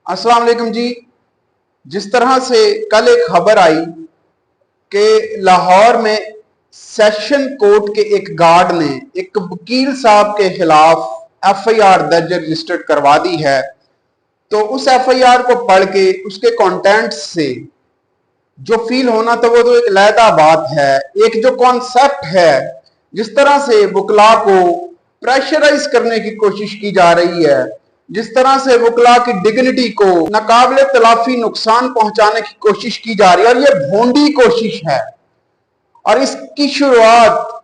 अस्सलाम वालेकुम जी। जिस तरह से कल एक खबर आई कि लाहौर में सेशन कोर्ट के एक गार्ड ने एक वकील साहब के खिलाफ एफआईआर दर्ज रजिस्टर्ड करवा दी है, तो उस एफआईआर को पढ़ के उसके कंटेंट्स से जो फील होना था वो तो एक अलहदा बात है। एक जो कॉन्सेप्ट है, जिस तरह से वकला को प्रेशराइज करने की कोशिश की जा रही है, जिस तरह से वकला की डिग्निटी को नाकाबिले तलाफी नुकसान पहुंचाने की कोशिश की जा रही है, और ये भोंडी कोशिश है। और इसकी शुरुआत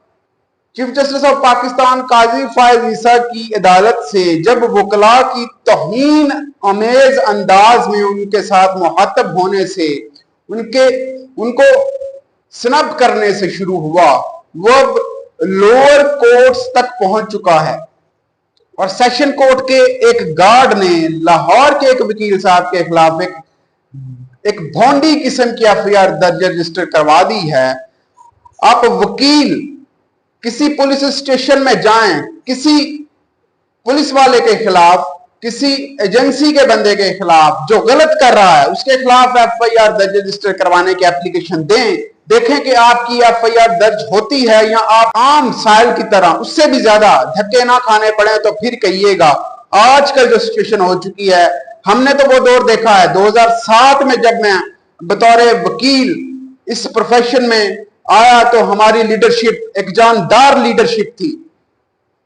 चीफ जस्टिस ऑफ पाकिस्तान काजी फायज ईसा की अदालत से, जब वकला की तौहीन अमेज अंदाज में उनके साथ मुखातब होने से, उनको स्नब करने से शुरू हुआ, वो अब लोअर कोर्ट्स तक पहुंच चुका है। और सेशन कोर्ट के एक गार्ड ने लाहौर के एक वकील साहब के खिलाफ एक भोंडी किस्म की एफआईआर दर्ज रजिस्टर करवा दी है। आप वकील किसी पुलिस स्टेशन में जाएं, किसी पुलिस वाले के खिलाफ, किसी एजेंसी के बंदे के खिलाफ जो गलत कर रहा है, उसके खिलाफ एफआईआर दर्ज रजिस्टर करवाने की एप्लीकेशन दें, देखें कि आपकी एफआईआर दर्ज होती है या आप आम साइल की तरह उससे भी ज्यादा धक्के ना खाने पड़े तो फिर कहिएगा। आजकल जो सिचुएशन हो चुकी है, हमने तो वो दौर देखा है 2007 में, जब मैं बतौर वकील इस प्रोफेशन में आया तो हमारी लीडरशिप एक जानदार लीडरशिप थी।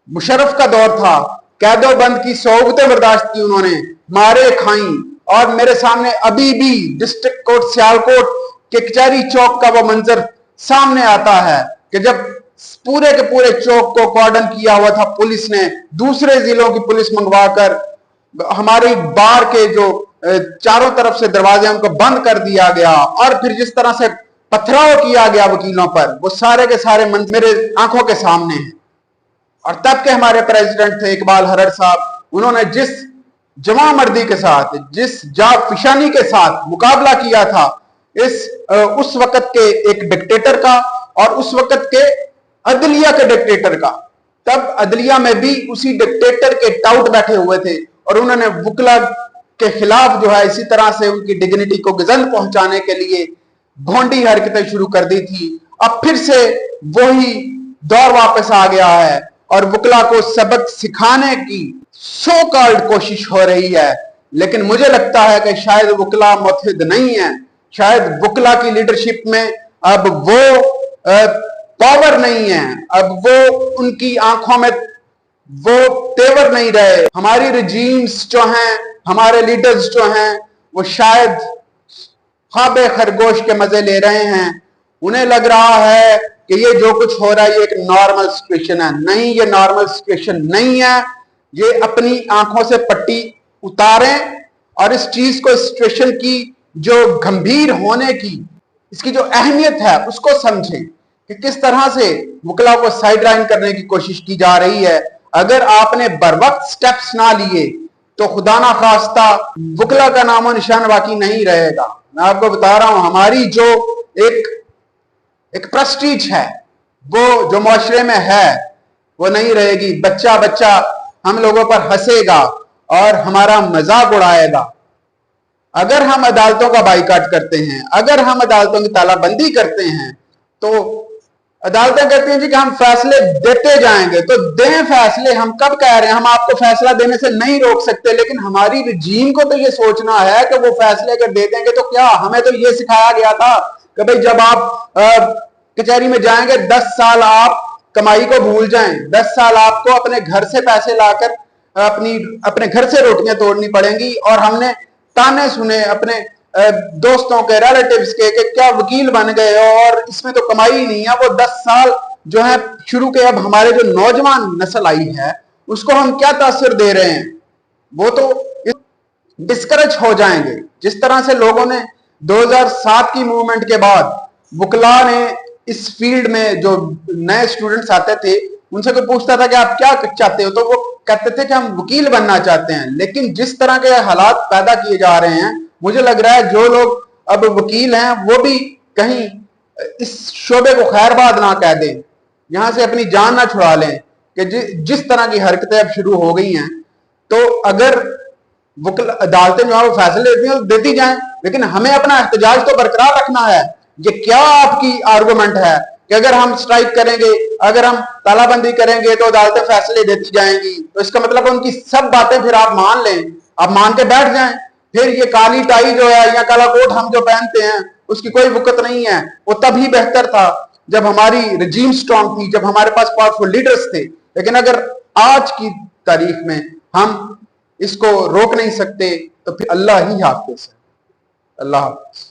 मुशर्रफ का दौर था, कैदो बंद की सोबतें बर्दाश्त की उन्होंने, मारे खाई। और मेरे सामने अभी भी डिस्ट्रिक्ट कोर्ट सियालकोट के कचहरी चौक का वो मंजर सामने आता है कि जब पूरे के पूरे चौक को कॉर्डन किया हुआ था पुलिस ने, दूसरे जिलों की पुलिस मंगवाकर हमारी बार के जो चारों तरफ से दरवाजे उनको बंद कर दिया गया, और फिर जिस तरह से पथराव किया गया वकीलों पर, वो सारे के सारे मेरे आंखों के सामने हैं। और तब के हमारे प्रेसिडेंट थे इकबाल हरड़ साहब, उन्होंने जिस जमा मर्दी के साथ, जिस जाग फिशानी के साथ मुकाबला किया था उस वक्त के एक डिक्टेटर का और उस वक्त के अदलिया के डिक्टेटर का। तब अदलिया में भी उसी डिक्टेटर के टाउट बैठे हुए थे, और उन्होंने वकला के खिलाफ जो है इसी तरह से उनकी डिग्निटी को गजन पहुंचाने के लिए भोंडी हरकतें शुरू कर दी थी। अब फिर से वही दौर वापस आ गया है और वकला को सबक सिखाने की सो कॉल्ड कोशिश हो रही है। लेकिन मुझे लगता है कि शायद वकला मुतहिद नहीं है, शायद वकला की लीडरशिप में अब वो पावर नहीं है, अब वो उनकी आंखों में वो तेवर नहीं रहे। हमारी रजीम्स जो हैं, हमारे लीडर्स जो हैं, वो शायद ख्वाबे खरगोश के मजे ले रहे हैं। उन्हें लग रहा है कि ये जो कुछ हो रहा है ये एक नॉर्मल सिचुएशन है। नहीं, ये नॉर्मल सिचुएशन नहीं है। ये अपनी आंखों से पट्टी उतारें और इस चीज को, इस सिचुएशन की जो गंभीर होने की, इसकी जो अहमियत है उसको समझें कि किस तरह से वकला को साइड लाइन करने की कोशिश की जा रही है। अगर आपने बरवक्त स्टेप्स ना लिए तो खुदा ना खास्ता वकला का नामो निशान बाकी नहीं रहेगा। मैं आपको बता रहा हूं, हमारी जो एक प्रेस्टीज है वो जो मुआशरे में है वो नहीं रहेगी। बच्चा बच्चा हम लोगों पर हंसेगा और हमारा मजाक उड़ाएगा। अगर हम अदालतों का बाइकाट करते हैं, अगर हम अदालतों की तालाबंदी करते हैं, तो अदालतें कहती हैं जी कि हम फैसले देते जाएंगे, तो दें फैसले। हम कब कह रहे हैं, हम आपको फैसला देने से नहीं रोक सकते, लेकिन हमारी रजीम को तो ये सोचना है कि वो फैसले अगर दे देंगे तो क्या। हमें तो ये सिखाया गया था कि भाई जब आप कचहरी में जाएंगे 10 साल आप कमाई को भूल जाएं, 10 साल आपको अपने घर से पैसे लाकर अपने घर से रोटियां तोड़नी पड़ेंगी। और हमने ताने सुने अपने दोस्तों के, रिलेटिव्स के कि क्या वकील बन गए और इसमें तो कमाई ही नहीं है। वो 10 साल जो है शुरू के, अब हमारे जो नौजवान नस्ल आई है उसको हम क्या तासर दे रहे हैं, वो तो डिस्करेज हो जाएंगे। जिस तरह से लोगों ने 2007 की मूवमेंट के बाद वकला ने इस फील्ड में जो नए स्टूडेंट्स आते थे उनसे कोई पूछता था कि आप क्या चाहते हो, तो वो कहते थे कि हम वकील बनना चाहते हैं। लेकिन जिस तरह के हालात पैदा किए जा रहे हैं, मुझे लग रहा है जो लोग अब वकील हैं वो भी कहीं इस शोबे को खैरबाद ना कह दें, यहां से अपनी जान ना छुड़ा लें कि जिस तरह की हरकतें अब शुरू हो गई हैं। तो अगर अदालतें जो है वो फैसले देती हैं देती जाएं, लेकिन हमें अपना एहतजाज तो बरकरार रखना है। ये क्या आपकी आर्गुमेंट है कि अगर हम स्ट्राइक करेंगे, अगर हम तालाबंदी करेंगे तो अदालतें फैसले देती जाएंगी? तो इसका मतलब उनकी सब बातें फिर आप मान लें, आप मान के बैठ जाएं। फिर ये काली टाई जो है या काला कोट हम जो पहनते हैं उसकी कोई वक़्त नहीं है। वो तभी बेहतर था जब हमारी रजीम स्ट्रांग थी, जब हमारे पास पावरफुल लीडर्स थे। लेकिन अगर आज की तारीख में हम इसको रोक नहीं सकते तो फिर अल्लाह ही हाफिज़ है। अल्लाह हाफिज़।